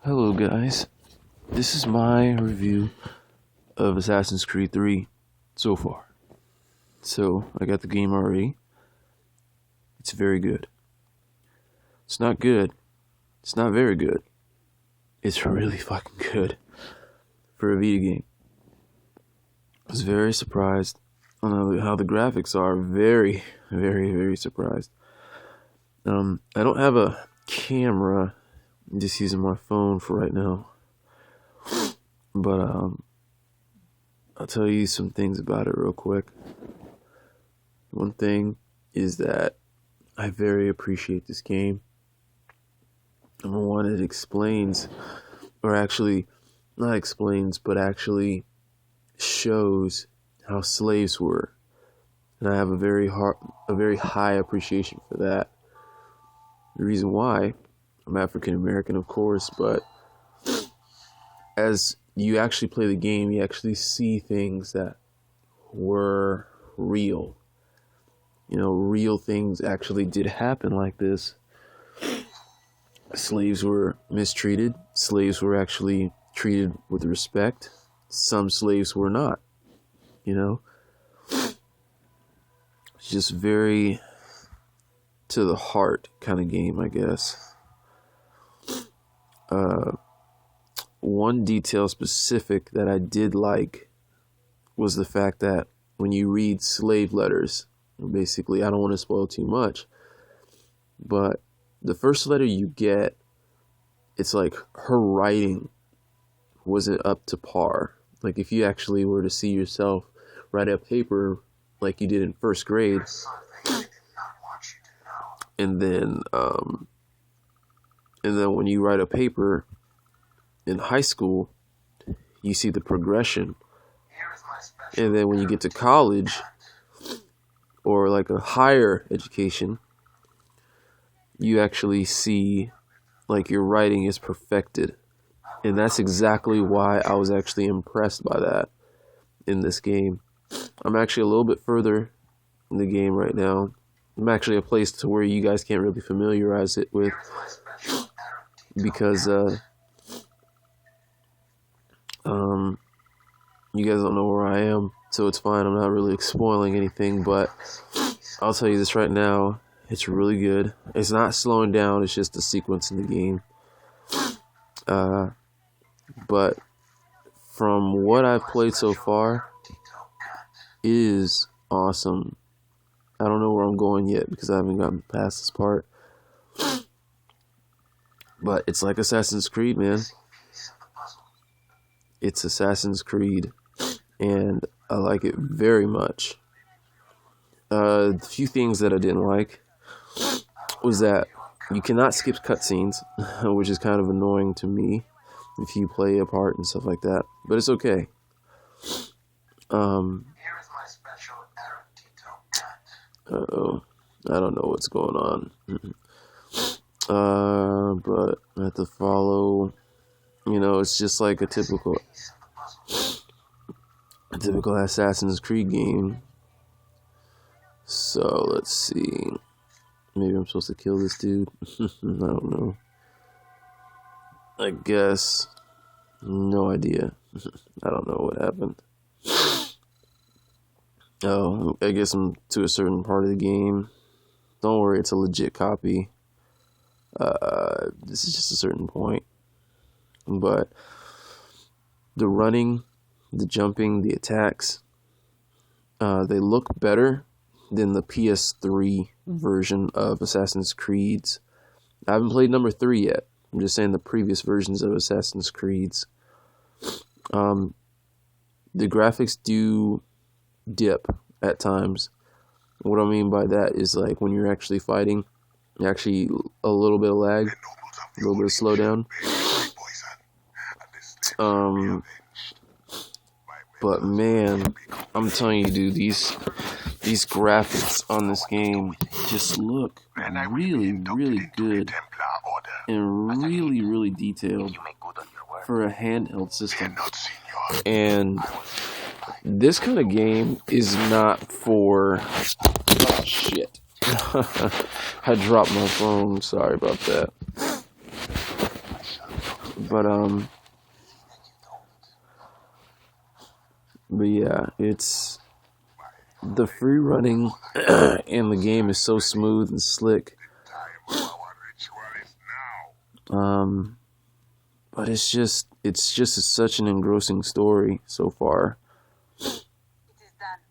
Hello guys, this is my review of Assassin's Creed 3 so far. So, I got the game already. It's very good. It's not good. It's not very good. It's really fucking good for a Vita game. I was very surprised on how the graphics are. Very, very, very surprised. I don't have a camera. I'm just using my phone for right now. But I'll tell you some things about it real quick. One thing is that I very appreciate this game. Number one, it explains, or actually not explains, but actually shows how slaves were. And I have a very high appreciation for that. The reason why, I'm African American, of course, but as you actually play the game, you actually see things that were real. You know, real things actually did happen like this. Slaves were mistreated. Slaves were actually treated with respect. Some slaves were not. You know? It's just very to the heart kind of game, I guess. One detail specific that I did like was the fact that when you read slave letters, basically, I don't want to spoil too much, but the first letter you get, it's like her writing wasn't up to par. Like if you actually were to see yourself write a paper like you did in first grade, and then when you write a paper in high school, you see the progression. And then when you get to college or like a higher education, you actually see like your writing is perfected. And that's exactly why I was actually impressed by that in this game. I'm actually a little bit further in the game right now. I'm actually a place to where you guys can't really familiarize it with, because you guys don't know where I am, so it's fine. I'm not really spoiling anything, but I'll tell you this right now. It's really good. It's not slowing down. It's just a sequence in the game. But from what I've played so far, it is awesome. I don't know where I'm going yet because I haven't gotten past this part. But it's like Assassin's Creed, man. It's Assassin's Creed, and I like it very much. The few things that I didn't like was that you cannot skip cutscenes, which is kind of annoying to me if you play a part and stuff like that. But it's okay. Uh-oh. I don't know what's going on. But I have to follow. You know, it's just like a typical Assassin's Creed game. So let's see. Maybe I'm supposed to kill this dude. I don't know. I guess. No idea. I don't know what happened. Oh, I guess I'm to a certain part of the game. Don't worry, it's a legit copy. This is just a certain point. But the running, the jumping, the attacks, they look better than the PS3 version of Assassin's Creed's. I haven't played number 3 yet. I'm just saying the previous versions of Assassin's Creed's. The graphics do dip at times. What I mean by that is like when you're actually fighting, actually a little bit of lag, a little bit of slowdown. But man, I'm telling you, dude, these graphics on this game just look really, really good and really, really detailed for a handheld system. And this kind of game is not for... Oh, shit. I dropped my phone. Sorry about that. But but yeah, it's the free running in the game is so smooth and slick. Um, but it's just such an engrossing story so far. It is done.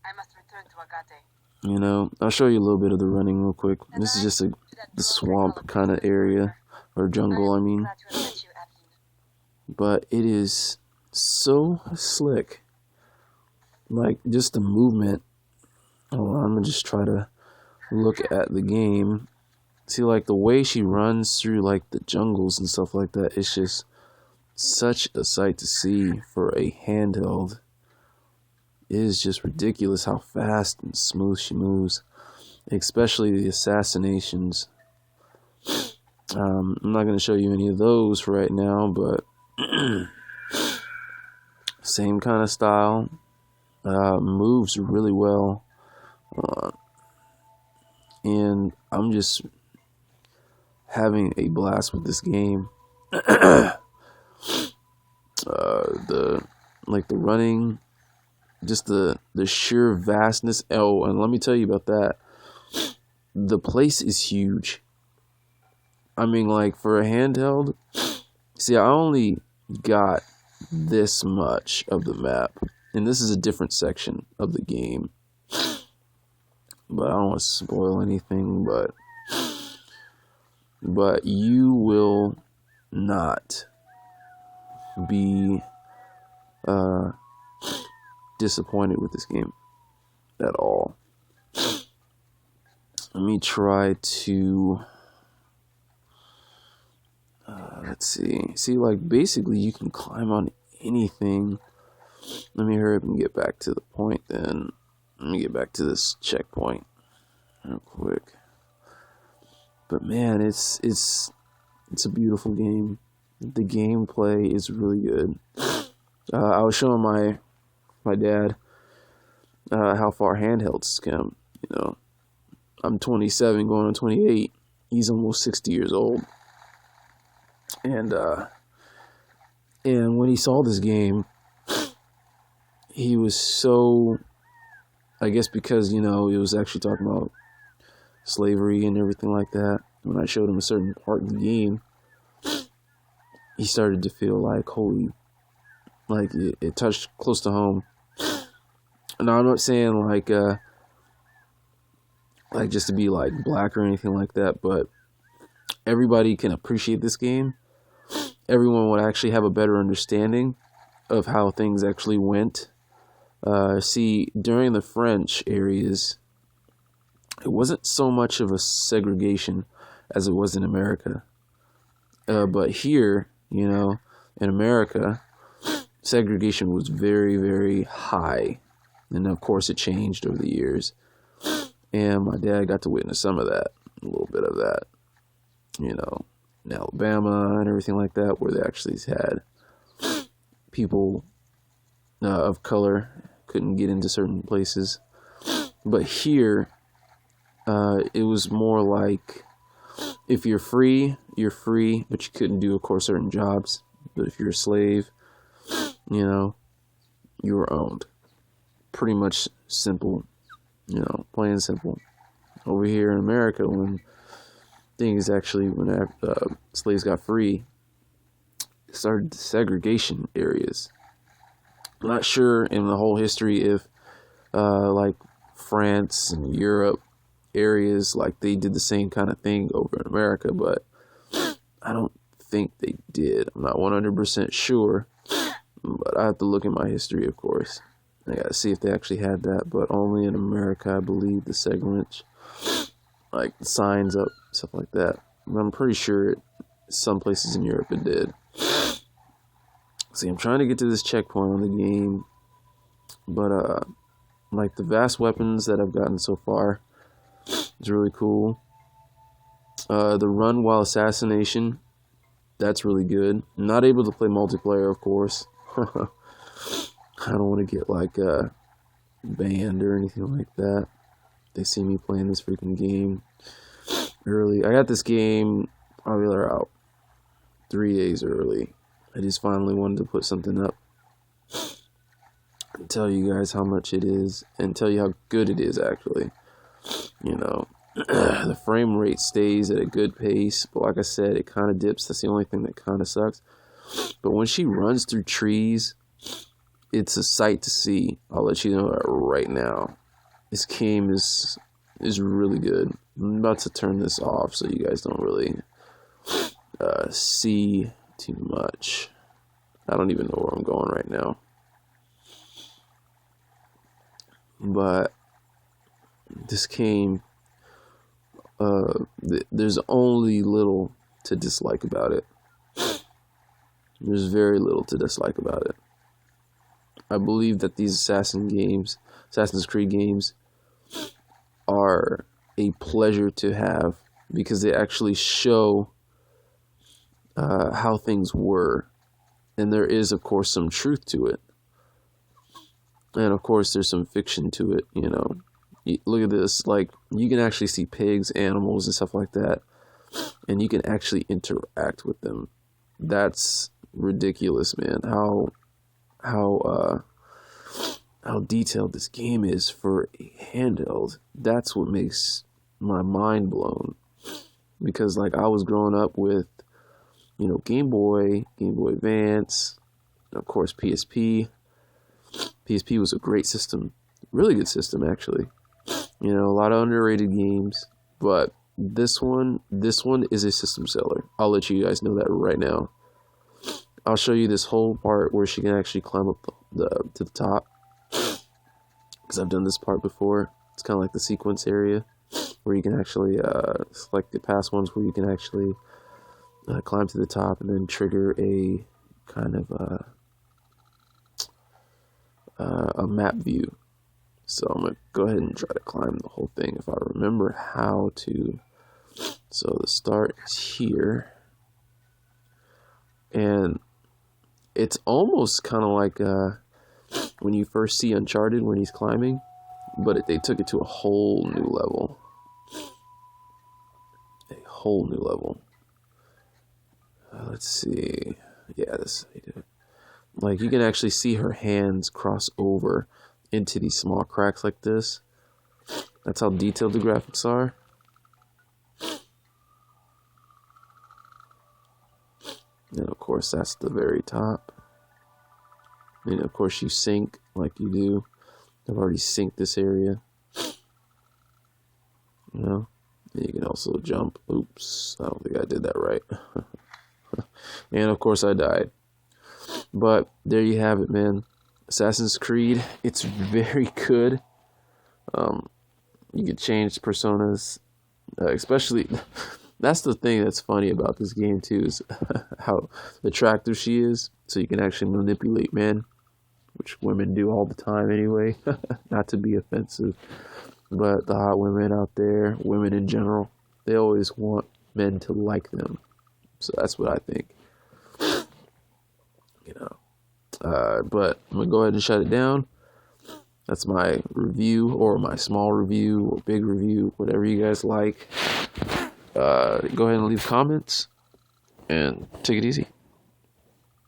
I must return to Agate. You know, I'll show you a little bit of the running real quick. This is just the swamp kind of area, or jungle, I mean. But it is so slick. Like, just the movement. Oh, I'm gonna just try to look at the game. See, like, the way she runs through, like, the jungles and stuff like that, it's just such a sight to see for a handheld. It is just ridiculous how fast and smooth she moves, especially the assassinations. I'm not going to show you any of those right now, but same kind of style. Moves really well. And I'm just having a blast with this game. The running, just the sheer vastness. Oh, and let me tell you about that. The place is huge. I mean, like, for a handheld, see, I only got this much of the map, and this is a different section of the game. But I don't want to spoil anything, but you will not be disappointed with this game at all. Let me try to let's see, like, basically you can climb on anything. Let me hurry up and get back to the point then. Let me get back to this checkpoint real quick. But man, it's a beautiful game. The gameplay is really good. I was showing my dad how far handhelds come. You know, I'm 27, going on 28. He's almost 60 years old, and when he saw this game, he was so, I guess because, you know, it was actually talking about slavery and everything like that. When I showed him a certain part of the game, he started to feel like, holy, like it touched close to home. Now, I'm not saying like just to be like black or anything like that, but everybody can appreciate this game. Everyone would actually have a better understanding of how things actually went. See, during the French areas, it wasn't so much of a segregation as it was in America. But here, you know, in America, segregation was very, very high. And of course it changed over the years. And my dad got to witness some of that, a little bit of that, you know, in Alabama and everything like that, where they actually had people of color couldn't get into certain places. But here, it was more like, if you're free, but you couldn't do, of course, certain jobs. But if you're a slave, you know, you were owned. Pretty much simple, you know, plain and simple. Over here in America, when slaves got free, it started segregation areas. I'm not sure in the whole history if, like, France and Europe areas, like, they did the same kind of thing over in America, but I don't think they did. I'm not 100% sure, but I have to look at my history, of course. I gotta see if they actually had that, but only in America, I believe, the segment, like the signs up, stuff like that. But I'm pretty sure some places in Europe it did. See, I'm trying to get to this checkpoint on the game, but like, the vast weapons that I've gotten so far is really cool. The run while assassination, that's really good. I'm not able to play multiplayer, of course. I don't want to get like banned or anything like that. They see me playing this freaking game early. I got this game probably about 3 days early. I just finally wanted to put something up and tell you guys how much it is and tell you how good it is, actually. You know, the frame rate stays at a good pace, but like I said, it kind of dips. That's the only thing that kind of sucks. But when she runs through trees, it's a sight to see. I'll let you know that right now. This game is really good. I'm about to turn this off so you guys don't really see too much. I don't even know where I'm going right now. But this game, there's only little to dislike about it. There's very little to dislike about it. I believe that these Assassin's Creed games, are a pleasure to have because they actually show how things were. And there is, of course, some truth to it. And, of course, there's some fiction to it, you know. Look at this. Like, you can actually see pigs, animals, and stuff like that. And you can actually interact with them. That's ridiculous, man. How detailed this game is for a handheld. That's what makes my mind blown. Because, like, I was growing up with, you know, Game Boy Advance, and of course PSP. PSP was a great system, really good system actually. You know, a lot of underrated games, but this one is a system seller. I'll let you guys know that right now. I'll show you this whole part where she can actually climb up to the top, because I've done this part before. It's kind of like the sequence area where you can actually select the past ones where you can actually climb to the top and then trigger a kind of a map view. So I'm gonna go ahead and try to climb the whole thing if I remember how to. So the start is here, and it's almost kind of like when you first see Uncharted when he's climbing, but they took it to a whole new level. A whole new level. Let's see. Yeah, this is how you do it. Like, you can actually see her hands cross over into these small cracks like this. That's how detailed the graphics are. And of course, that's the very top. And of course, you sink like you do. I've already synced this area. You know? And you can also jump. Oops, I don't think I did that right. And of course, I died. But there you have it, man. Assassin's Creed, it's very good. You can change personas, especially. That's the thing that's funny about this game too, is how attractive she is. So you can actually manipulate men, which women do all the time anyway. Not to be offensive, but the hot women out there, women in general, they always want men to like them. So that's what I think. You know. But I'm going to go ahead and shut it down. That's my review, or my small review, or big review, whatever you guys like. Go ahead and leave comments, and take it easy.